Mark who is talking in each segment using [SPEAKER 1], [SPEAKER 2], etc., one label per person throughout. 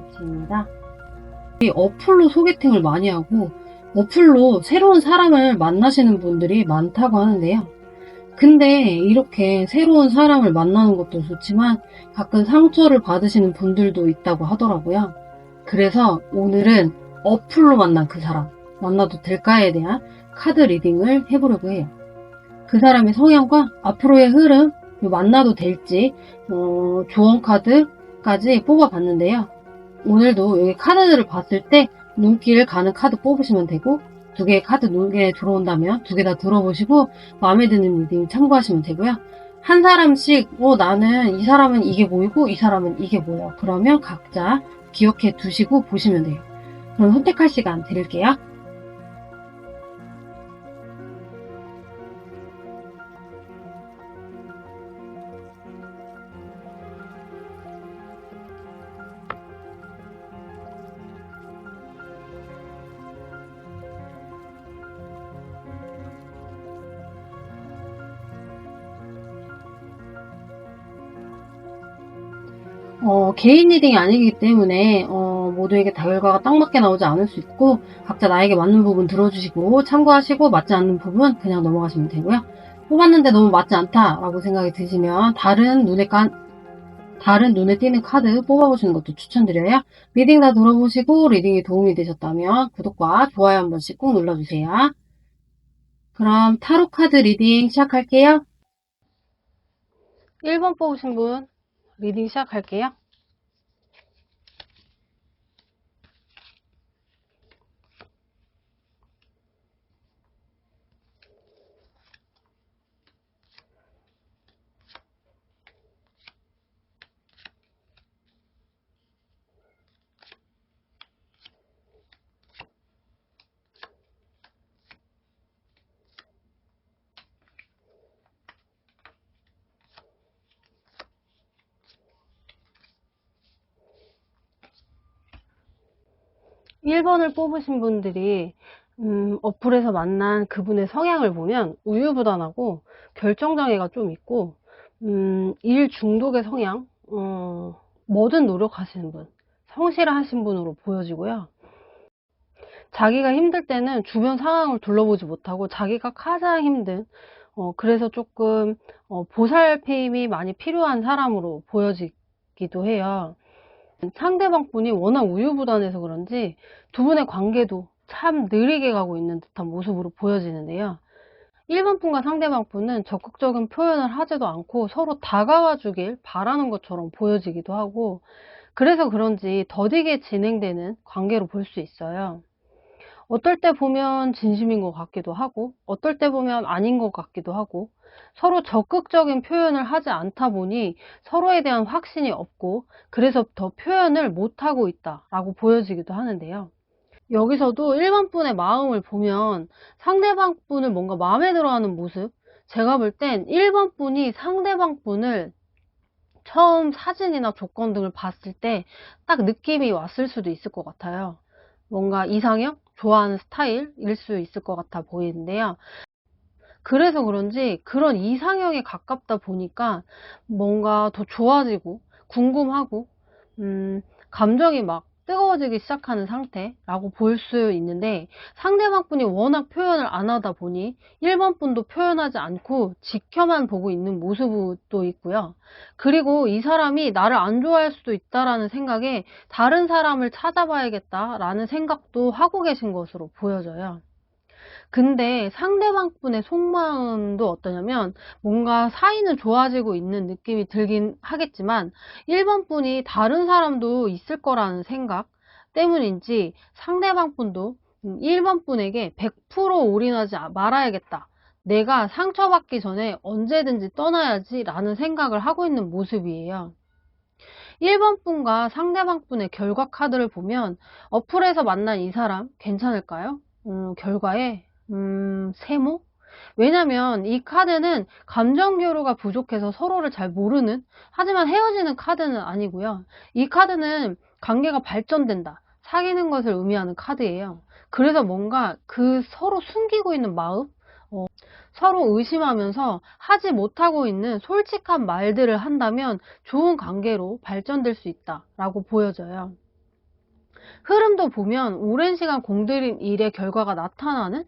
[SPEAKER 1] 코치입니다. 이 어플로 소개팅을 많이 하고 어플로 새로운 사람을 만나시는 분들이 많다고 하는데요. 근데 이렇게 새로운 사람을 만나는 것도 좋지만 가끔 상처를 받으시는 분들도 있다고 하더라고요. 그래서 오늘은 어플로 만난 그 사람 만나도 될까에 대한 카드 리딩을 해보려고 해요. 그 사람의 성향과 앞으로의 흐름, 만나도 될지 조언 카드까지 뽑아봤는데요. 오늘도 여기 카드들을 봤을 때 눈길 가는 카드 뽑으시면 되고, 두 개의 카드 눈에 들어온다면 두 개 다 들어보시고 마음에 드는 리딩 참고하시면 되고요. 한 사람씩 나는 이 사람은 이게 보이고 이 사람은 이게 보여. 그러면 각자 기억해 두시고 보시면 돼요. 그럼 선택할 시간 드릴게요. 개인 리딩이 아니기 때문에 모두에게 다 결과가 딱 맞게 나오지 않을 수 있고, 각자 나에게 맞는 부분 들어주시고 참고하시고 맞지 않는 부분 그냥 넘어가시면 되고요. 뽑았는데 너무 맞지 않다라고 생각이 드시면 다른 눈에 띄는 카드 뽑아보시는 것도 추천드려요. 리딩 다 들어보시고 리딩이 도움이 되셨다면 구독과 좋아요 한 번씩 꼭 눌러주세요. 그럼 타로 카드 리딩 시작할게요. 1번 뽑으신 분 리딩 시작할게요. 1번을 뽑으신 분들이 어플에서 만난 그분의 성향을 보면 우유부단하고 결정장애가 좀 있고 일 중독의 성향, 뭐든 노력하시는 분, 성실하신 분으로 보여지고요. 자기가 힘들 때는 주변 상황을 둘러보지 못하고 자기가 가장 힘든, 그래서 조금 보살핌이 많이 필요한 사람으로 보여지기도 해요. 상대방 분이 워낙 우유부단해서 그런지 두 분의 관계도 참 느리게 가고 있는 듯한 모습으로 보여지는데요. 1번 분과 상대방 분은 적극적인 표현을 하지도 않고 서로 다가와 주길 바라는 것처럼 보여지기도 하고, 그래서 그런지 더디게 진행되는 관계로 볼 수 있어요. 어떨 때 보면 진심인 것 같기도 하고 어떨 때 보면 아닌 것 같기도 하고, 서로 적극적인 표현을 하지 않다 보니 서로에 대한 확신이 없고 그래서 더 표현을 못하고 있다라고 보여지기도 하는데요. 여기서도 1번 분의 마음을 보면 상대방 분을 뭔가 마음에 들어하는 모습, 제가 볼 땐 1번 분이 상대방 분을 처음 사진이나 조건 등을 봤을 때 딱 느낌이 왔을 수도 있을 것 같아요. 뭔가 이상형? 좋아하는 스타일일 수 있을 것 같아 보이는데요. 그래서 그런지 그런 이상형에 가깝다 보니까 뭔가 더 좋아지고 궁금하고 감정이 막 뜨거워지기 시작하는 상태라고 볼 수 있는데, 상대방 분이 워낙 표현을 안 하다 보니 1번 분도 표현하지 않고 지켜만 보고 있는 모습도 있고요. 그리고 이 사람이 나를 안 좋아할 수도 있다라는 생각에 다른 사람을 찾아봐야겠다라는 생각도 하고 계신 것으로 보여져요. 근데 상대방 분의 속마음도 어떠냐면 뭔가 사이는 좋아지고 있는 느낌이 들긴 하겠지만 1번 분이 다른 사람도 있을 거라는 생각 때문인지 상대방 분도 1번 분에게 100% 올인하지 말아야겠다. 내가 상처받기 전에 언제든지 떠나야지 라는 생각을 하고 있는 모습이에요. 1번 분과 상대방 분의 결과 카드를 보면 어플에서 만난 이 사람 괜찮을까요? 결과에 세모? 왜냐면 이 카드는 감정 교류가 부족해서 서로를 잘 모르는, 하지만 헤어지는 카드는 아니고요. 이 카드는 관계가 발전된다, 사귀는 것을 의미하는 카드예요. 그래서 뭔가 그 서로 숨기고 있는 마음, 서로 의심하면서 하지 못하고 있는 솔직한 말들을 한다면 좋은 관계로 발전될 수 있다라고 보여져요. 흐름도 보면 오랜 시간 공들인 일의 결과가 나타나는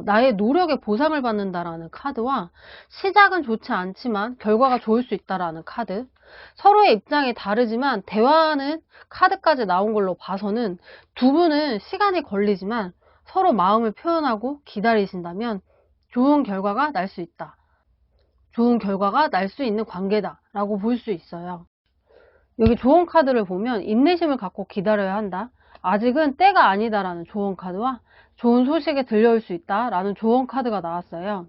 [SPEAKER 1] 나의 노력의 보상을 받는다라는 카드와 시작은 좋지 않지만 결과가 좋을 수 있다라는 카드, 서로의 입장이 다르지만 대화하는 카드까지 나온 걸로 봐서는 두 분은 시간이 걸리지만 서로 마음을 표현하고 기다리신다면 좋은 결과가 날 수 있다. 좋은 결과가 날 수 있는 관계다라고 볼 수 있어요. 여기 조언 카드를 보면 인내심을 갖고 기다려야 한다. 아직은 때가 아니다라는 조언 카드와 좋은 소식이 들려올 수 있다라는 조언 카드가 나왔어요.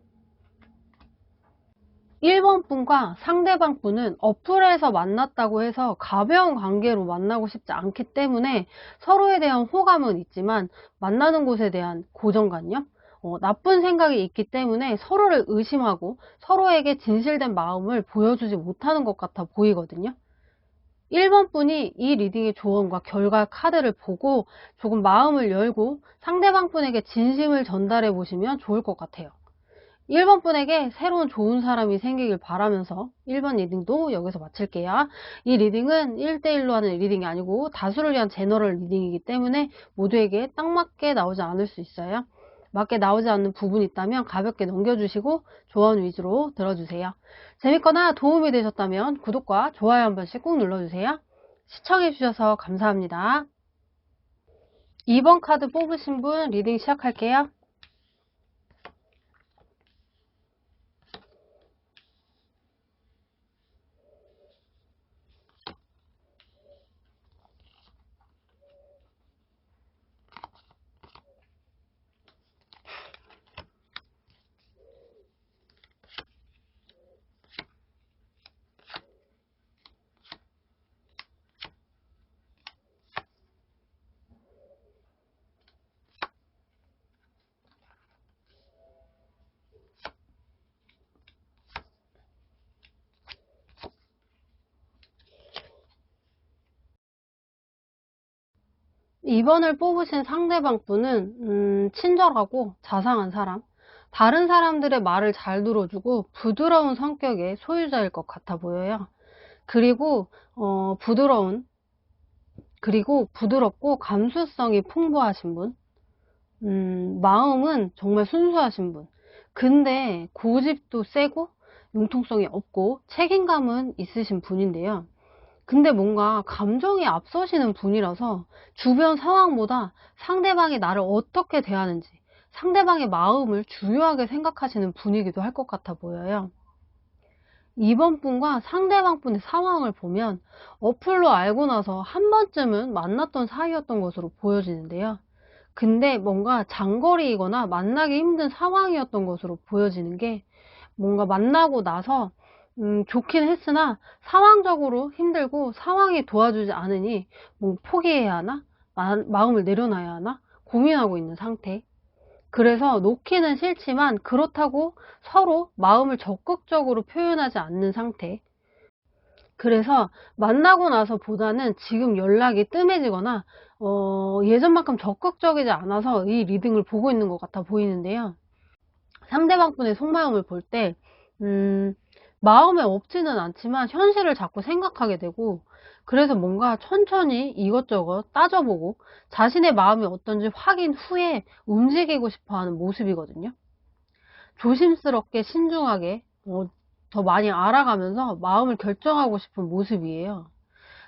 [SPEAKER 1] 1번 분과 상대방 분은 어플에서 만났다고 해서 가벼운 관계로 만나고 싶지 않기 때문에 서로에 대한 호감은 있지만 만나는 곳에 대한 고정관념, 나쁜 생각이 있기 때문에 서로를 의심하고 서로에게 진실된 마음을 보여주지 못하는 것 같아 보이거든요. 1번 분이 이 리딩의 조언과 결과 카드를 보고 조금 마음을 열고 상대방 분에게 진심을 전달해 보시면 좋을 것 같아요. 1번 분에게 새로운 좋은 사람이 생기길 바라면서 1번 리딩도 여기서 마칠게요. 이 리딩은 1대1로 하는 리딩이 아니고 다수를 위한 제너럴 리딩이기 때문에 모두에게 딱 맞게 나오지 않을 수 있어요. 맞게 나오지 않는 부분이 있다면 가볍게 넘겨주시고 조언 위주로 들어주세요. 재밌거나 도움이 되셨다면 구독과 좋아요 한 번씩 꼭 눌러주세요. 시청해주셔서 감사합니다. 2번 카드 뽑으신 분 리딩 시작할게요. 2번을 뽑으신 상대방 분은 친절하고 자상한 사람, 다른 사람들의 말을 잘 들어주고 부드러운 성격의 소유자일 것 같아 보여요. 그리고 부드럽고 감수성이 풍부하신 분, 마음은 정말 순수하신 분. 근데 고집도 세고 융통성이 없고 책임감은 있으신 분인데요. 근데 뭔가 감정이 앞서시는 분이라서 주변 상황보다 상대방이 나를 어떻게 대하는지, 상대방의 마음을 중요하게 생각하시는 분이기도 할 것 같아 보여요. 2번 분과 상대방 분의 상황을 보면 어플로 알고 나서 한 번쯤은 만났던 사이였던 것으로 보여지는데요. 근데 뭔가 장거리이거나 만나기 힘든 상황이었던 것으로 보여지는 게 뭔가 만나고 나서 좋긴 했으나 상황적으로 힘들고 상황이 도와주지 않으니 뭐 포기해야 하나? 마음을 내려놔야 하나? 고민하고 있는 상태. 그래서 놓기는 싫지만 그렇다고 서로 마음을 적극적으로 표현하지 않는 상태. 그래서 만나고 나서 보다는 지금 연락이 뜸해지거나 예전만큼 적극적이지 않아서 이 리딩을 보고 있는 것 같아 보이는데요. 상대방 분의 속마음을 볼 때 마음에 없지는 않지만 현실을 자꾸 생각하게 되고 그래서 뭔가 천천히 이것저것 따져보고 자신의 마음이 어떤지 확인 후에 움직이고 싶어하는 모습이거든요. 조심스럽게 신중하게 더 많이 알아가면서 마음을 결정하고 싶은 모습이에요.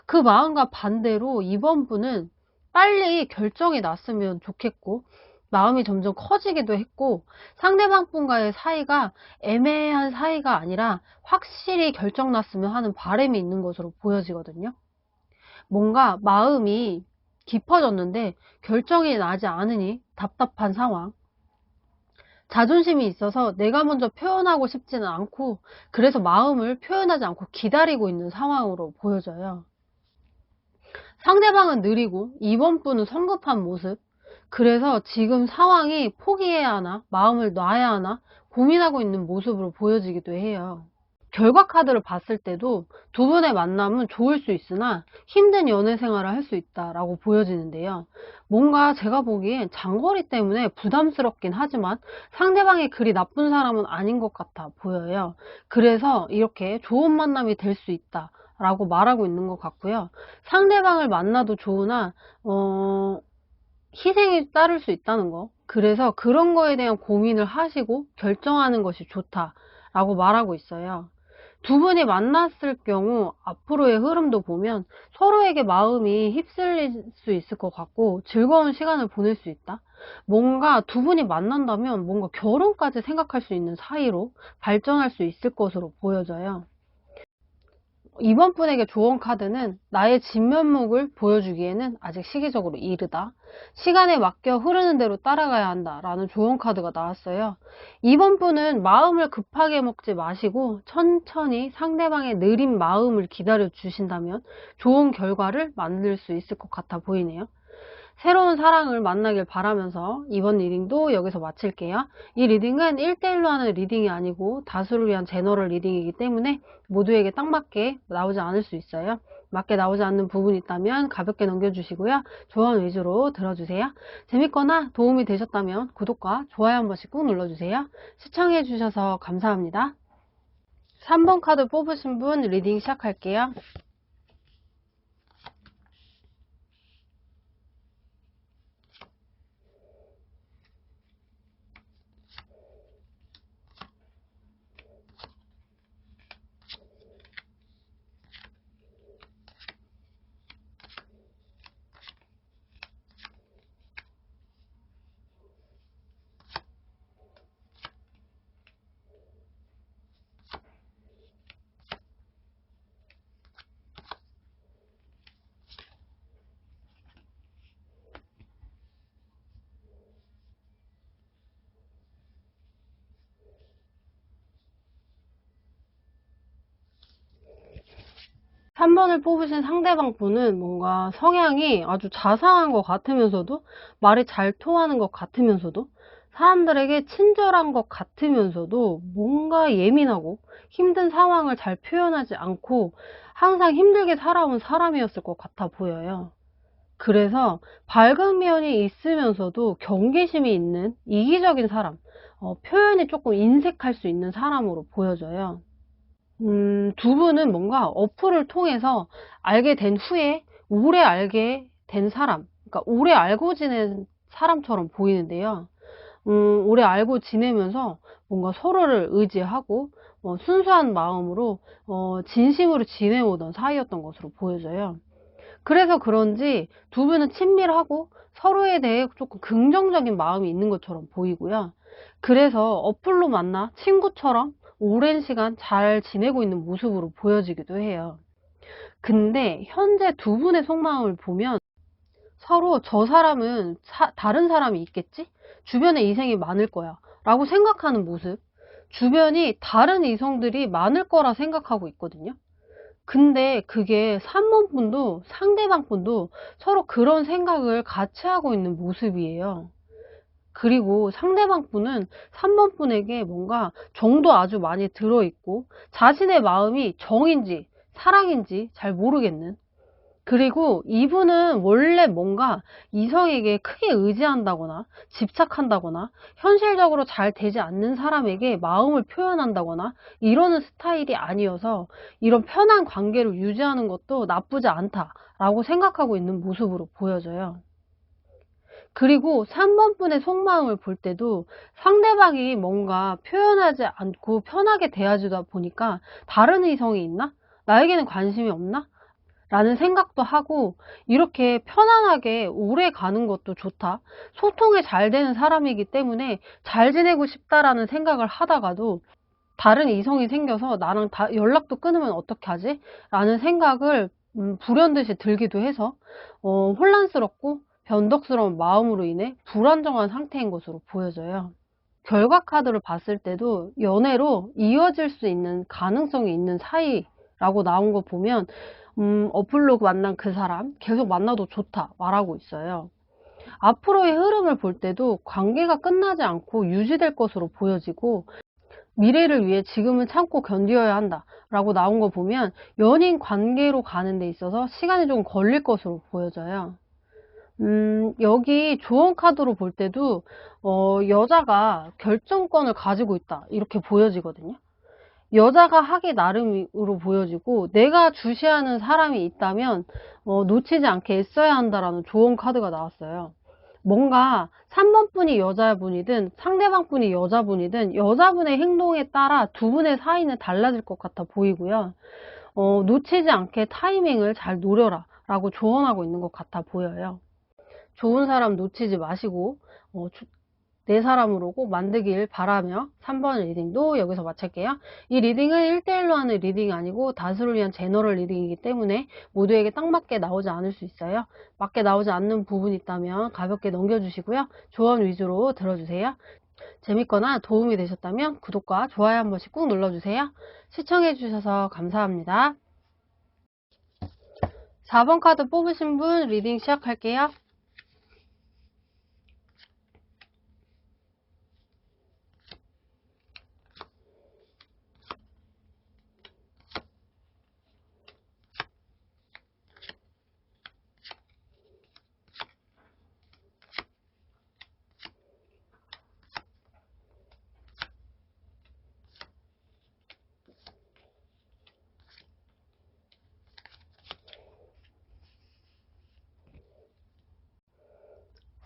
[SPEAKER 1] 그 마음과 반대로 이번 분은 빨리 결정이 났으면 좋겠고 마음이 점점 커지기도 했고 상대방 분과의 사이가 애매한 사이가 아니라 확실히 결정 났으면 하는 바람이 있는 것으로 보여지거든요. 뭔가 마음이 깊어졌는데 결정이 나지 않으니 답답한 상황. 자존심이 있어서 내가 먼저 표현하고 싶지는 않고 그래서 마음을 표현하지 않고 기다리고 있는 상황으로 보여져요. 상대방은 느리고 이번 분은 성급한 모습. 그래서 지금 상황이 포기해야 하나 마음을 놔야 하나 고민하고 있는 모습으로 보여지기도 해요. 결과 카드를 봤을 때도 두 분의 만남은 좋을 수 있으나 힘든 연애 생활을 할 수 있다라고 보여지는데요. 뭔가 제가 보기엔 장거리 때문에 부담스럽긴 하지만 상대방이 그리 나쁜 사람은 아닌 것 같아 보여요. 그래서 이렇게 좋은 만남이 될 수 있다 라고 말하고 있는 것 같고요. 상대방을 만나도 좋으나 희생이 따를 수 있다는 거. 그래서 그런 거에 대한 고민을 하시고 결정하는 것이 좋다라고 말하고 있어요. 두 분이 만났을 경우 앞으로의 흐름도 보면 서로에게 마음이 휩쓸릴 수 있을 것 같고 즐거운 시간을 보낼 수 있다. 뭔가 두 분이 만난다면 뭔가 결혼까지 생각할 수 있는 사이로 발전할 수 있을 것으로 보여져요. 이번 분에게 조언 카드는 나의 진면목을 보여주기에는 아직 시기적으로 이르다. 시간에 맡겨 흐르는 대로 따라가야 한다. 라는 조언 카드가 나왔어요. 이번 분은 마음을 급하게 먹지 마시고 천천히 상대방의 느린 마음을 기다려 주신다면 좋은 결과를 만들 수 있을 것 같아 보이네요. 새로운 사랑을 만나길 바라면서 이번 리딩도 여기서 마칠게요. 이 리딩은 1대1로 하는 리딩이 아니고 다수를 위한 제너럴 리딩이기 때문에 모두에게 딱 맞게 나오지 않을 수 있어요. 맞게 나오지 않는 부분이 있다면 가볍게 넘겨주시고요. 조언 위주로 들어주세요. 재밌거나 도움이 되셨다면 구독과 좋아요 한 번씩 꾹 눌러주세요. 시청해주셔서 감사합니다. 3번 카드 뽑으신 분 리딩 시작할게요. 3번을 뽑으신 상대방 분은 뭔가 성향이 아주 자상한 것 같으면서도 말이 잘 통하는 것 같으면서도 사람들에게 친절한 것 같으면서도 뭔가 예민하고 힘든 상황을 잘 표현하지 않고 항상 힘들게 살아온 사람이었을 것 같아 보여요. 그래서 밝은 면이 있으면서도 경계심이 있는 이기적인 사람, 표현이 조금 인색할 수 있는 사람으로 보여져요. 두 분은 뭔가 어플을 통해서 알게 된 후에 오래 알게 된 사람, 그러니까 오래 알고 지낸 사람처럼 보이는데요. 오래 알고 지내면서 뭔가 서로를 의지하고 순수한 마음으로 진심으로 지내오던 사이였던 것으로 보여져요. 그래서 그런지 두 분은 친밀하고 서로에 대해 조금 긍정적인 마음이 있는 것처럼 보이고요. 그래서 어플로 만나 친구처럼 오랜 시간 잘 지내고 있는 모습으로 보여지기도 해요. 근데 현재 두 분의 속마음을 보면 서로 저 사람은 다른 사람이 있겠지? 주변에 이성이 많을 거야 라고 생각하는 모습, 주변이 다른 이성들이 많을 거라 생각하고 있거든요. 근데 그게 3번 분도 상대방 분도 서로 그런 생각을 같이 하고 있는 모습이에요. 그리고 상대방 분은 3번 분에게 뭔가 정도 아주 많이 들어있고 자신의 마음이 정인지 사랑인지 잘 모르겠는, 그리고 이분은 원래 뭔가 이성에게 크게 의지한다거나 집착한다거나 현실적으로 잘 되지 않는 사람에게 마음을 표현한다거나 이러는 스타일이 아니어서 이런 편한 관계를 유지하는 것도 나쁘지 않다라고 생각하고 있는 모습으로 보여져요. 그리고 3번 분의 속마음을 볼 때도 상대방이 뭔가 표현하지 않고 편하게 대하지다 보니까 다른 이성이 있나? 나에게는 관심이 없나? 라는 생각도 하고 이렇게 편안하게 오래 가는 것도 좋다. 소통이 잘 되는 사람이기 때문에 잘 지내고 싶다라는 생각을 하다가도 다른 이성이 생겨서 나랑 연락도 끊으면 어떻게 하지? 라는 생각을 불현듯이 들기도 해서 혼란스럽고 변덕스러운 마음으로 인해 불안정한 상태인 것으로 보여져요. 결과 카드를 봤을 때도 연애로 이어질 수 있는 가능성이 있는 사이라고 나온 거 보면 어플로 만난 그 사람 계속 만나도 좋다 말하고 있어요. 앞으로의 흐름을 볼 때도 관계가 끝나지 않고 유지될 것으로 보여지고 미래를 위해 지금은 참고 견뎌야 한다 라고 나온 거 보면 연인 관계로 가는 데 있어서 시간이 좀 걸릴 것으로 보여져요. 여기 조언 카드로 볼 때도 여자가 결정권을 가지고 있다 이렇게 보여지거든요. 여자가 하기 나름으로 보여지고 내가 주시하는 사람이 있다면 놓치지 않게 애써야 한다라는 조언 카드가 나왔어요. 뭔가 3번 분이 여자분이든 상대방 분이 여자분이든 여자분의 행동에 따라 두 분의 사이는 달라질 것 같아 보이고요. 놓치지 않게 타이밍을 잘 노려라 라고 조언하고 있는 것 같아 보여요. 좋은 사람 놓치지 마시고 내 사람으로 꼭 만들길 바라며 3번 리딩도 여기서 마칠게요. 이 리딩은 1대1로 하는 리딩이 아니고 다수를 위한 제너럴 리딩이기 때문에 모두에게 딱 맞게 나오지 않을 수 있어요. 맞게 나오지 않는 부분이 있다면 가볍게 넘겨주시고요. 조언 위주로 들어주세요. 재밌거나 도움이 되셨다면 구독과 좋아요 한 번씩 꾹 눌러주세요. 시청해주셔서 감사합니다. 4번 카드 뽑으신 분 리딩 시작할게요.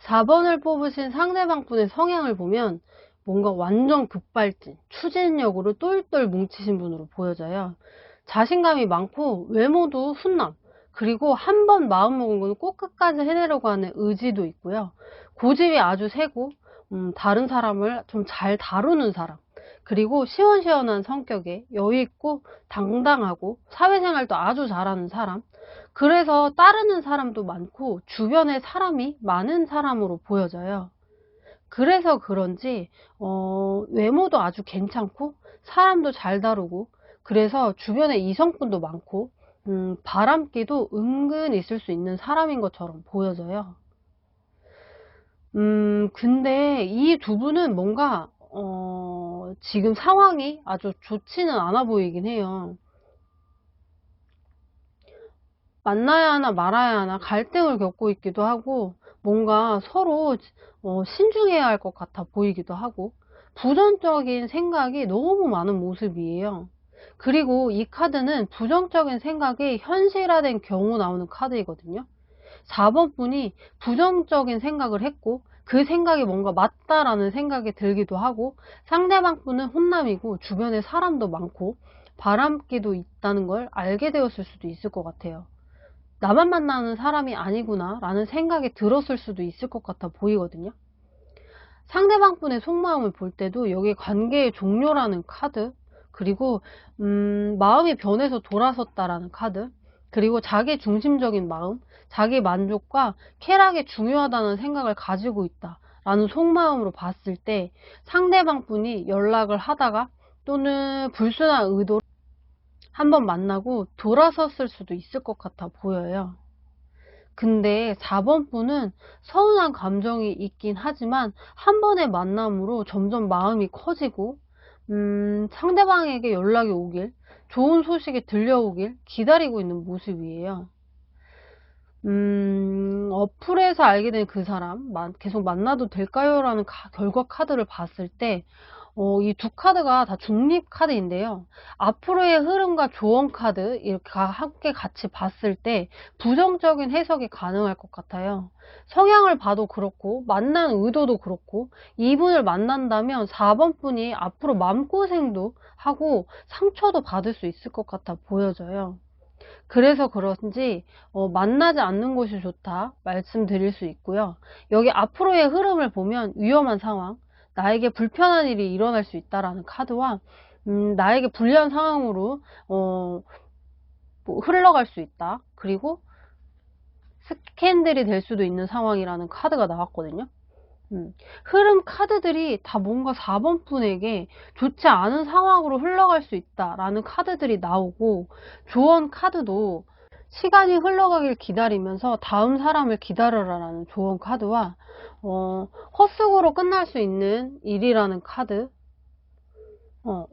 [SPEAKER 1] 4번을 뽑으신 상대방 분의 성향을 보면 뭔가 완전 급발진, 추진력으로 똘똘 뭉치신 분으로 보여져요. 자신감이 많고 외모도 훈남, 그리고 한 번 마음먹은 거는 꼭 끝까지 해내려고 하는 의지도 있고요. 고집이 아주 세고 다른 사람을 좀 잘 다루는 사람, 그리고 시원시원한 성격에 여유있고 당당하고 사회생활도 아주 잘하는 사람, 그래서 따르는 사람도 많고 주변에 사람이 많은 사람으로 보여져요. 그래서 그런지 외모도 아주 괜찮고 사람도 잘 다루고 그래서 주변에 이성분도 많고 바람기도 은근 있을 수 있는 사람인 것처럼 보여져요. 근데 이 두 분은 뭔가 지금 상황이 아주 좋지는 않아 보이긴 해요. 만나야 하나 말아야 하나 갈등을 겪고 있기도 하고 뭔가 서로 신중해야 할 것 같아 보이기도 하고 부정적인 생각이 너무 많은 모습이에요. 그리고 이 카드는 부정적인 생각이 현실화된 경우 나오는 카드이거든요. 4번 분이 부정적인 생각을 했고 그 생각이 뭔가 맞다라는 생각이 들기도 하고 상대방 분은 혼남이고 주변에 사람도 많고 바람기도 있다는 걸 알게 되었을 수도 있을 것 같아요. 나만 만나는 사람이 아니구나 라는 생각이 들었을 수도 있을 것 같아 보이거든요. 상대방 분의 속마음을 볼 때도 여기 관계의 종료라는 카드, 그리고 마음이 변해서 돌아섰다라는 카드, 그리고 자기 중심적인 마음, 자기 만족과 쾌락이 중요하다는 생각을 가지고 있다 라는 속마음으로 봤을 때 상대방 분이 연락을 하다가 또는 불순한 의도로 한번 만나고 돌아섰을 수도 있을 것 같아 보여요. 근데 4번 분은 서운한 감정이 있긴 하지만 한 번의 만남으로 점점 마음이 커지고 상대방에게 연락이 오길, 좋은 소식이 들려오길 기다리고 있는 모습이에요. 어플에서 알게 된 그 사람 계속 만나도 될까요? 라는 결과 카드를 봤을 때 이 두 카드가 다 중립 카드인데요. 앞으로의 흐름과 조언 카드 이렇게 함께 같이 봤을 때 부정적인 해석이 가능할 것 같아요. 성향을 봐도 그렇고 만난 의도도 그렇고 이분을 만난다면 4번 분이 앞으로 마음고생도 하고 상처도 받을 수 있을 것 같아 보여져요. 그래서 그런지 만나지 않는 것이 좋다 말씀드릴 수 있고요. 여기 앞으로의 흐름을 보면 위험한 상황, 나에게 불편한 일이 일어날 수 있다라는 카드와 나에게 불리한 상황으로 뭐 흘러갈 수 있다. 그리고 스캔들이 될 수도 있는 상황이라는 카드가 나왔거든요. 흐름 카드들이 다 뭔가 4번 분에게 좋지 않은 상황으로 흘러갈 수 있다라는 카드들이 나오고 조언 카드도 시간이 흘러가길 기다리면서 다음 사람을 기다려라라는 조언 카드와 헛수고로 끝날 수 있는 일이라는 카드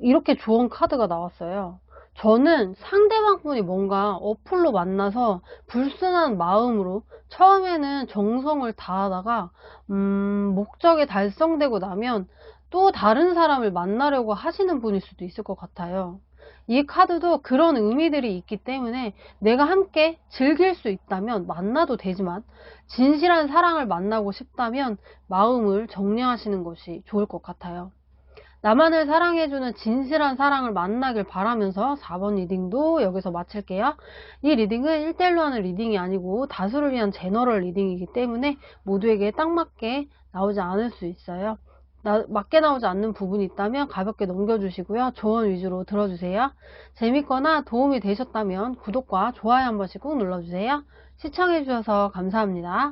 [SPEAKER 1] 이렇게 조언 카드가 나왔어요. 저는 상대방 분이 뭔가 어플로 만나서 불순한 마음으로 처음에는 정성을 다하다가 목적이 달성되고 나면 또 다른 사람을 만나려고 하시는 분일 수도 있을 것 같아요. 이 카드도 그런 의미들이 있기 때문에 내가 함께 즐길 수 있다면 만나도 되지만, 진실한 사랑을 만나고 싶다면 마음을 정리하시는 것이 좋을 것 같아요. 나만을 사랑해주는 진실한 사랑을 만나길 바라면서 4번 리딩도 여기서 마칠게요. 이 리딩은 1대1로 하는 리딩이 아니고 다수를 위한 제너럴 리딩이기 때문에 모두에게 딱 맞게 나오지 않을 수 있어요. 맞게 나오지 않는 부분이 있다면 가볍게 넘겨주시고요. 조언 위주로 들어주세요. 재밌거나 도움이 되셨다면 구독과 좋아요 한 번씩 꼭 눌러주세요. 시청해주셔서 감사합니다.